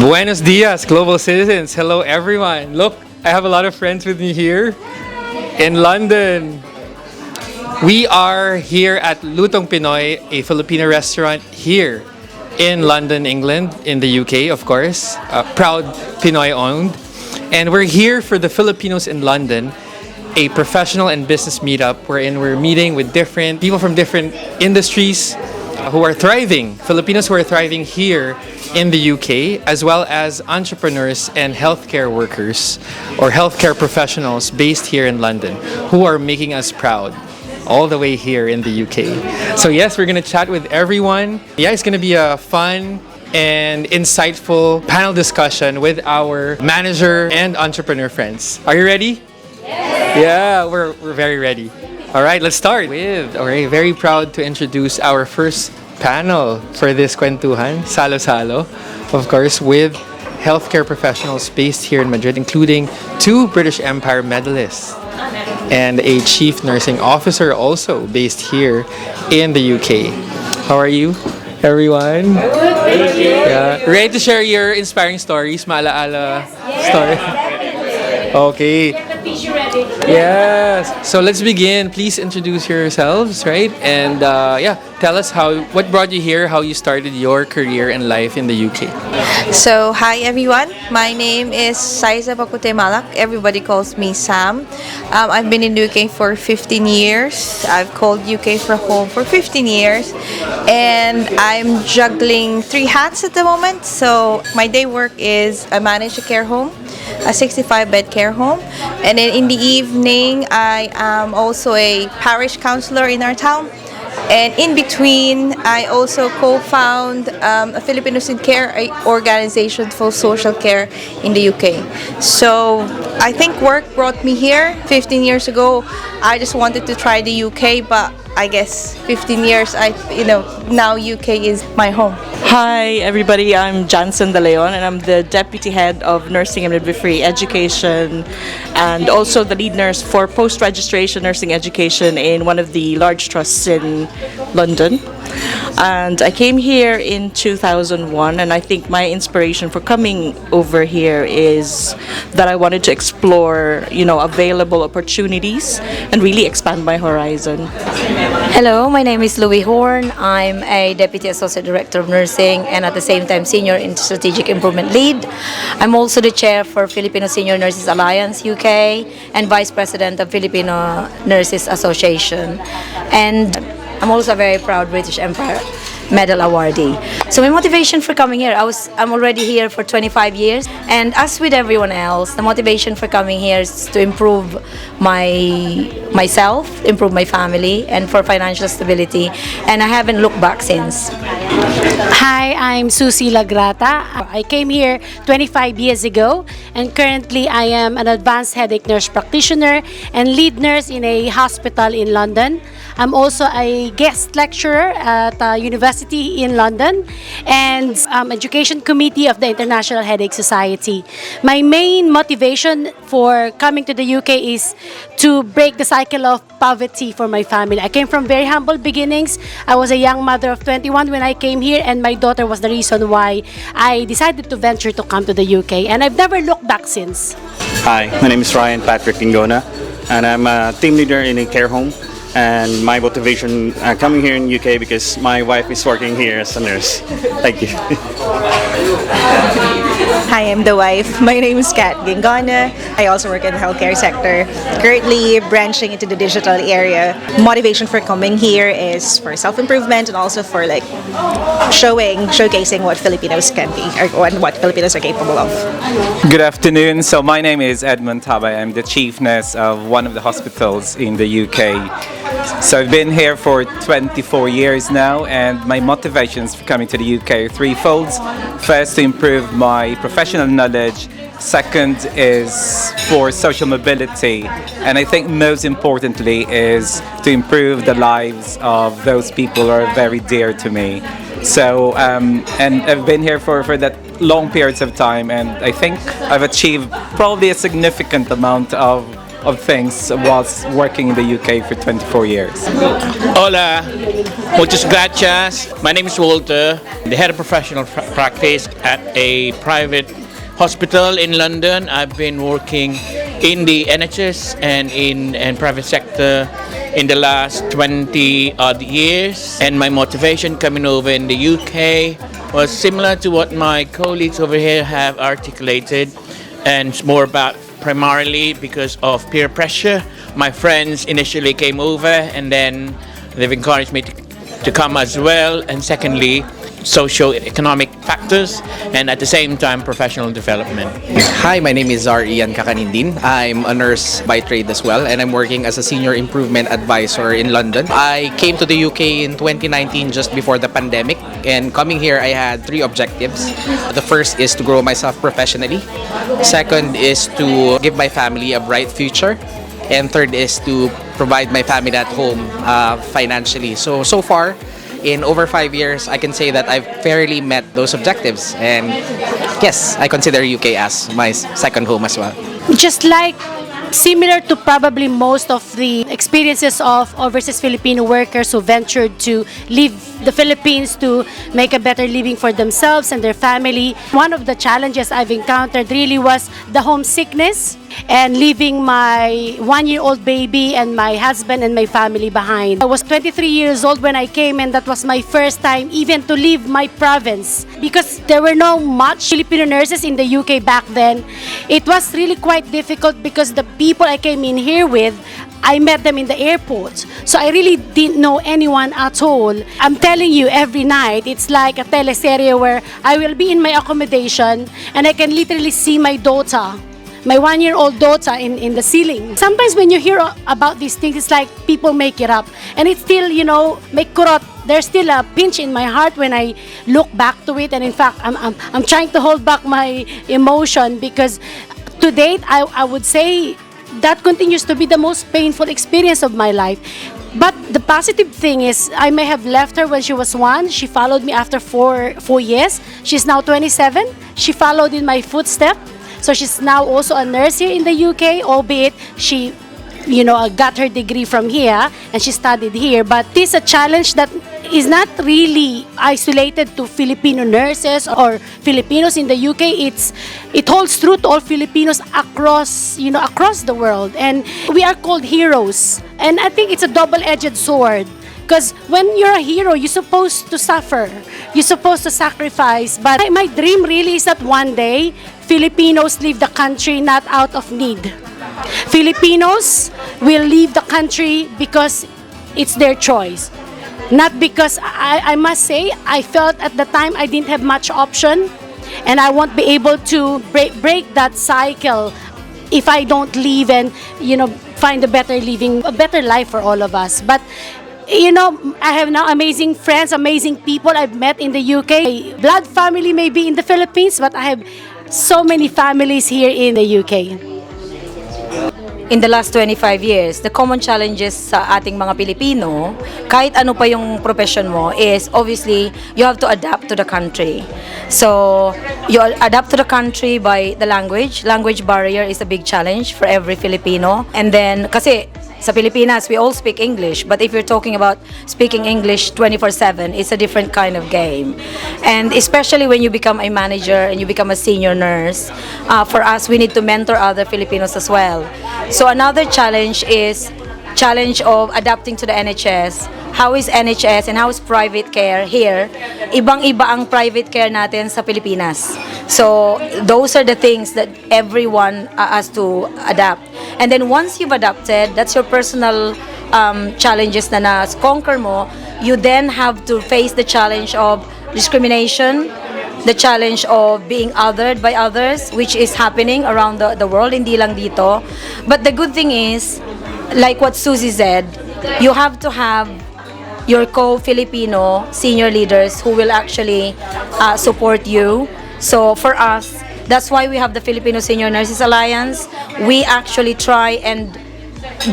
Buenos dias, global citizens. Hello, everyone. Look, I have a lot of friends with me here in London. We are here at Lutong Pinoy, a Filipino restaurant here in London, England, in the UK, of course. Proud Pinoy owned. And we're here for the Filipinos in London, a professional and business meetup wherein we're meeting with different people from different industries who are thriving, Filipinos who are thriving here in the UK, as well as entrepreneurs and healthcare workers or healthcare professionals based here in London who are making us proud all the way here in the UK. So yes, we're gonna chat with everyone. Yeah, it's gonna be a fun and insightful panel discussion with our manager and entrepreneur friends. Are you ready? Yeah, we're very ready. All right, let's start with, very proud to introduce our first panel for this Kwentuhan, Salo Salo, of course, with healthcare professionals based here in Madrid, including 2 British Empire medalists and a chief nursing officer also based here in the UK. How are you, everyone? Thank you. Yeah. Ready to share your inspiring stories, maalaala story? Okay. Yes. So let's begin. Please introduce yourselves, right? And tell us what brought you here, how you started your career and life in the UK. So, hi everyone. My name is Saiza Bakute Malak. Everybody calls me Sam. I've been in the UK for 15 years. I've called UK for home for 15 years. And I'm juggling 3 hats at the moment. So, my day work is I manage a care home, a 65-bed care home. And then in the evening, I am also a parish counselor in our town. And in between, I also co-found a Filipinos in Care organization for social care in the UK. So I think work brought me here 15 years ago. I just wanted to try the UK, but I guess 15 years, now UK is my home. Hi everybody, I'm Jansen De Leon and I'm the Deputy Head of Nursing and Midwifery Education and also the lead nurse for post-registration nursing education in one of the large trusts in London. And I came here in 2001 and I think my inspiration for coming over here is that I wanted to explore, available opportunities and really expand my horizon. Hello, my name is Louis Horn. I'm a Deputy Associate Director of Nursing and at the same time Senior Strategic Improvement Lead. I'm also the Chair for Filipino Senior Nurses Alliance UK and Vice President of Filipino Nurses Association. And I'm also a very proud British Empire Medal awardee. So my motivation for coming here, I'm already here for 25 years, and as with everyone else, the motivation for coming here is to improve myself, improve my family, and for financial stability. And I haven't looked back since. Hi, I'm Susie Lagrata. I came here 25 years ago, and currently I am an advanced headache nurse practitioner and lead nurse in a hospital in London. I'm also a guest lecturer at a university in London and education committee of the International Headache Society. My main motivation for coming to the UK is to break the cycle of poverty for my family. I came from very humble beginnings. I was a young mother of 21 when I came here, and my daughter was the reason why I decided to venture to come to the UK, and I've never looked back since. Hi, my name is Ryan Patrick Ingona, and I'm a team leader in a care home. And my motivation coming here in UK because my wife is working here as a nurse. Thank you. Hi, I'm the wife. My name is Kat Gingana. I also work in the healthcare sector. Currently branching into the digital area. Motivation for coming here is for self-improvement and also for showcasing what Filipinos can be or what Filipinos are capable of. Good afternoon. So my name is Edmund Tabay. I'm the chief nurse of one of the hospitals in the UK. So I've been here for 24 years now, and my motivations for coming to the UK are threefold. First, to improve my professional knowledge. Second is for social mobility, and I think most importantly is to improve the lives of those people who are very dear to me. So, and I've been here for that long periods of time, and I think I've achieved probably a significant amount of of things whilst working in the UK for 24 years. Hola, muchas gracias. My name is Walter, the head of professional practice at a private hospital in London. I've been working in the NHS and in private sector in the last 20 odd years, and my motivation coming over in the UK was similar to what my colleagues over here have articulated, and it's more about primarily because of peer pressure. My friends initially came over and then they've encouraged me to come as well, and secondly, socio-economic factors, and at the same time, professional development. Hi, my name is Ian Kakanindin. I'm a nurse by trade as well, and I'm working as a senior improvement advisor in London. I came to the UK in 2019 just before the pandemic, and coming here I had 3 objectives. The first is to grow myself professionally. Second is to give my family a bright future. And third is to provide my family at home financially. So far, in over 5 years, I can say that I've fairly met those objectives. And yes, I consider UK as my second home as well. Just like similar to probably most of the experiences of overseas Filipino workers who ventured to leave the Philippines to make a better living for themselves and their family. One of the challenges I've encountered really was the homesickness and leaving my 1-year-old baby and my husband and my family behind. I was 23 years old when I came, and that was my first time even to leave my province because there were no much Filipino nurses in the UK back then. It was really quite difficult because the people I came in here with, I met them in the airport. So I really didn't know anyone at all. I'm telling you, every night, it's like a teleserye where I will be in my accommodation and I can literally see my daughter, my 1-year-old daughter in the ceiling. Sometimes when you hear about these things, it's like people make it up. And it's still, may kurot. There's still a pinch in my heart when I look back to it. And in fact, I'm trying to hold back my emotion because to date, I would say that continues to be the most painful experience of my life. But the positive thing is, I may have left her when she was 1. She followed me after 4 years. She's now 27. She followed in my footsteps. So she's now also a nurse here in the UK, albeit she, got her degree from here and she studied here. But this is a challenge that is not really isolated to Filipino nurses or Filipinos in the UK. It holds true to all Filipinos across the world. And we are called heroes. And I think it's a double-edged sword. Because when you're a hero, you're supposed to suffer. You're supposed to sacrifice. But my dream really is that one day, Filipinos leave the country not out of need. Filipinos will leave the country because it's their choice. Not because, I must say, I felt at the time I didn't have much option. And I won't be able to break that cycle if I don't leave and, find a better life for all of us. But I have now amazing friends, amazing people I've met in the UK. Blood family may be in the Philippines, but I have so many families here in the UK. In the last 25 years, the common challenges sa ating mga Pilipino, kahit ano pa yung profession mo, is obviously you have to adapt to the country. So, you adapt to the country by the language. Language barrier is a big challenge for every Filipino. And then, kasi sa Pilipinas, we all speak English. But if you're talking about speaking English 24/7, it's a different kind of game. And especially when you become a manager and you become a senior nurse, for us, we need to mentor other Filipinos as well. So another challenge is challenge of adapting to the NHS. How is NHS and how is private care here? Ibang-iba ang private care natin sa Pilipinas. So those are the things that everyone has to adapt. And then once you've adapted, that's your personal challenges na na-conquer mo, you then have to face the challenge of discrimination, the challenge of being othered by others, which is happening around the world, hindi lang dito. But the good thing is, like what Susie said, you have to have your co-Filipino senior leaders who will actually support you. So for us, that's why we have the Filipino Senior Nurses Alliance. We actually try and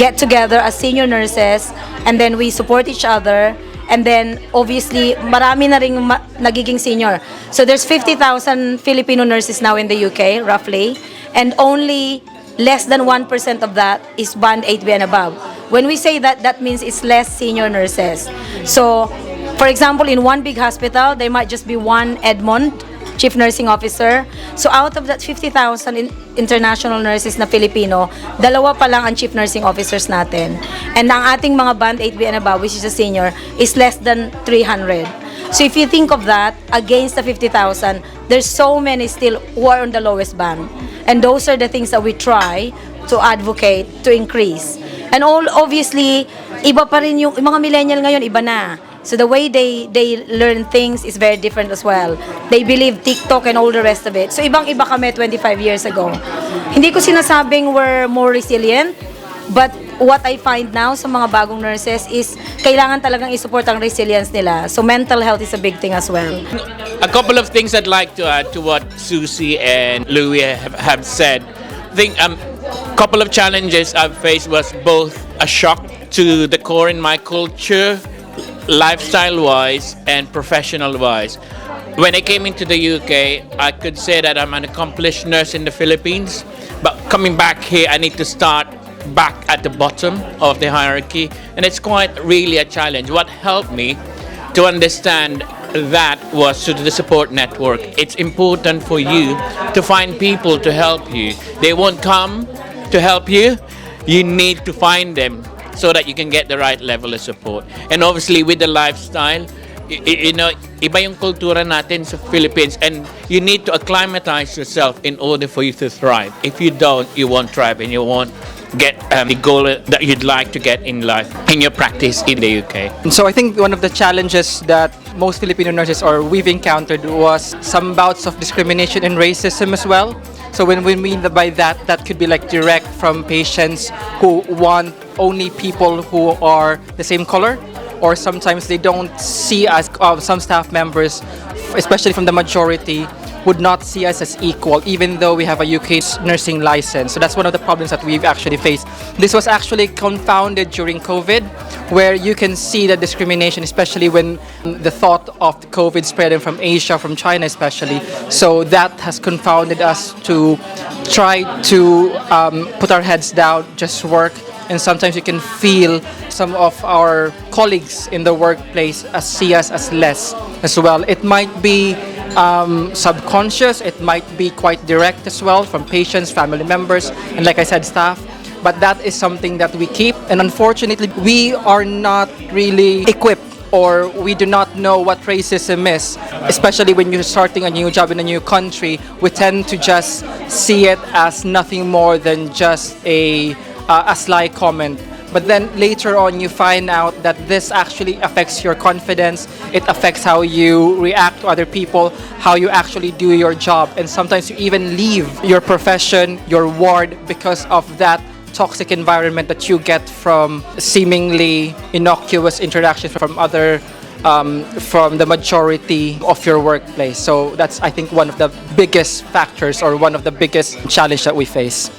get together as senior nurses, and then we support each other. And then, obviously, marami na ring nagiging senior. So there's 50,000 Filipino nurses now in the UK, roughly. And only less than 1% of that is band 8B and above. When we say that, that means it's less senior nurses. So, for example, in one big hospital, there might just be one Edmond, Chief Nursing Officer. So out of that 50,000 international nurses na Filipino, dalawa pa lang ang Chief Nursing Officers natin. And ang ating mga band 8B and above, which is a senior, is less than 300. So if you think of that, against the 50,000, there's so many still who are on the lowest band. And those are the things that we try to advocate, to increase. And obviously, iba pa rin yung mga millennial ngayon, iba na. So the way they learn things is very different as well. They believe TikTok and all the rest of it. So ibang-iba kami 25 years ago. Hindi ko sinasabing we're more resilient, but what I find now sa mga bagong nurses is kailangan talagang i-support ang resilience nila. So mental health is a big thing as well. A couple of things I'd like to add to what Susie and Louis have said. I think a couple of challenges I've faced was both a shock to the core in my culture, lifestyle-wise and professional-wise. When I came into the UK, I could say that I'm an accomplished nurse in the Philippines, but coming back here, I need to start back at the bottom of the hierarchy, and it's quite really a challenge. What helped me to understand that was through the support network. It's important for you to find people to help you. They won't come to help you. You need to find them so that you can get the right level of support. And obviously with the lifestyle, you know, iba yung kultura natin sa Philippines, and you need to acclimatize yourself in order for you to thrive. If you don't, you won't thrive and you won't get the goal that you'd like to get in life, in your practice in the UK. And so I think one of the challenges that most Filipino nurses or we've encountered was some bouts of discrimination and racism as well. So when we mean by that, that could be like direct from patients who want only people who are the same color, or sometimes they don't see us, some staff members, especially from the majority, would not see us as equal, even though we have a UK nursing license. So that's one of the problems that we've actually faced. This was actually confounded during COVID, where you can see the discrimination, especially when the thought of the COVID spreading from Asia, from China especially. So that has confounded us to try to put our heads down, just work. And sometimes you can feel some of our colleagues in the workplace see us as less as well. It might be subconscious, it might be quite direct as well from patients, family members, and like I said, staff. But that is something that we keep. And unfortunately, we are not really equipped, or we do not know what racism is. Especially when you're starting a new job in a new country, we tend to just see it as nothing more than just a sly comment. But then later on, you find out that this actually affects your confidence. It affects how you react to other people, how you actually do your job. And sometimes you even leave your profession, your ward, because of that toxic environment that you get from seemingly innocuous interactions from other from the majority of your workplace. So that's, I think, one of the biggest factors, or one of the biggest challenges that we face.